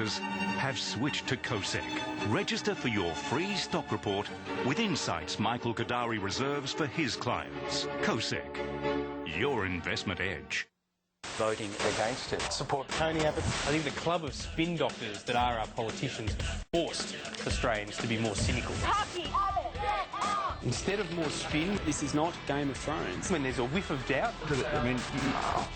investors have switched to COSEC. Register for your free stock report with insights Michael Kadari reserves for his clients. COSEC, your investment edge. Voting against it. Support Tony Abbott. I think the club of spin doctors that are our politicians forced Australians to be more cynical. Instead of more spin, This is not Game of Thrones. when there's a whiff of doubt,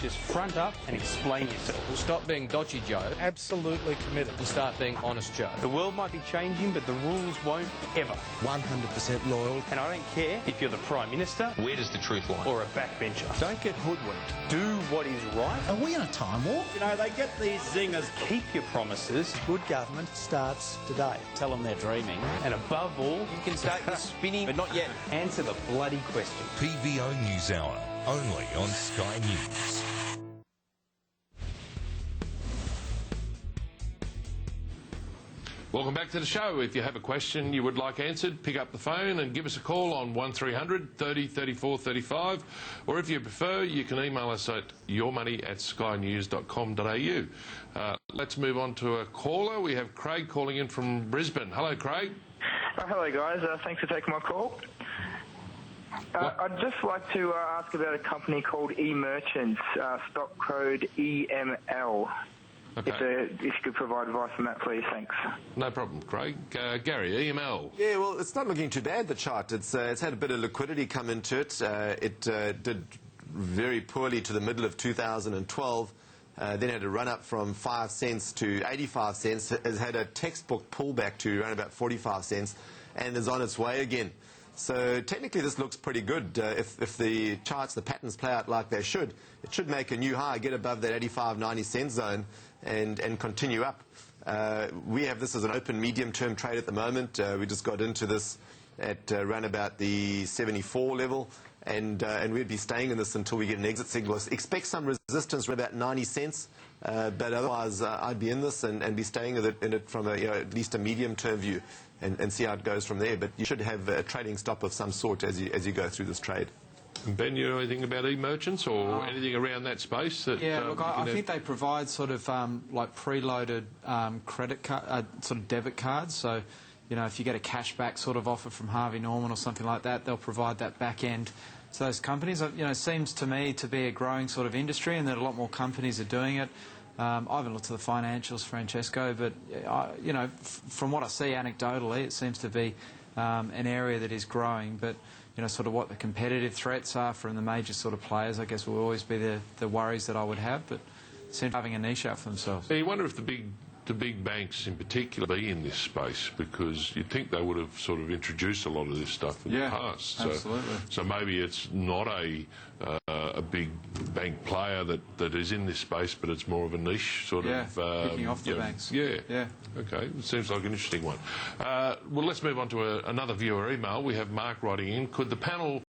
just front up and explain yourself. Stop being dodgy Joe Absolutely committed. and start being honest Joe. The world might be changing, but the rules won't ever. 100% loyal. And I don't care if you're the Prime Minister Where does the truth lie? or a backbencher. Don't get hoodwinked. Do what is right. Are we on a time warp? You know, they get these zingers. Keep your promises. Good government starts today. Tell them they're dreaming. And above all, You can start your spinning, but not yet. answer the bloody question. PVO NewsHour, only on Sky News. Welcome back to the show. If you have a question you would like answered, pick up the phone and give us a call on 1300 30 34 35, or if you prefer, you can email us at yourmoney@skynews.com.au. Let's move on to a caller. We have Craig calling in from Brisbane. Hello, Craig. Hello, guys. Thanks for taking my call. I'd just like to ask about a company called eMerchants, stock code EML. Okay. If you could provide advice on that, please. Thanks. No problem, Craig. Gary, EML. Yeah, well, it's not looking too bad, the chart. It's had a bit of liquidity come into it. It did very poorly to the middle of 2012. Then had a run up from 5 cents to 85 cents. Has had a textbook pullback to around about 45 cents and is on its way again. So technically this looks pretty good. If the charts, the patterns play out like they should, it should make a new high, get above that 85, 90 cent zone and continue up. We have this as an open medium-term trade at the moment. We just got into this at around about the 74 level, and we'd be staying in this until we get an exit signal. Expect some resistance around about 90 cents, but otherwise I'd be in this and be staying in it from at least a medium-term view and see how it goes from there. But you should have a trading stop of some sort as you go through this trade. Ben, you know anything about eMerchants or anything around that space? That, yeah, look, I think they provide sort of like preloaded credit card, sort of debit cards. So, you know, if you get a cashback sort of offer from Harvey Norman or something like that, they'll provide that back end to those companies. You know, it seems to me to be a growing sort of industry, and that a lot more companies are doing it. I haven't looked at the financials, Francesco, but you know, from what I see anecdotally, it seems to be an area that is growing. But you know, sort of what the competitive threats are from the major sort of players, I guess, will always be the worries that I would have. But seem to be having a niche out for themselves. So you wonder if the big banks in particular be in this space, because you'd think they would have sort of introduced a lot of this stuff in the past. Absolutely. So maybe it's not a big bank player that is in this space, but it's more of a niche sort of... picking off the banks. Yeah. Yeah. Okay, it seems like an interesting one. Well, let's move on to another viewer email. We have Mark writing in. Could the panel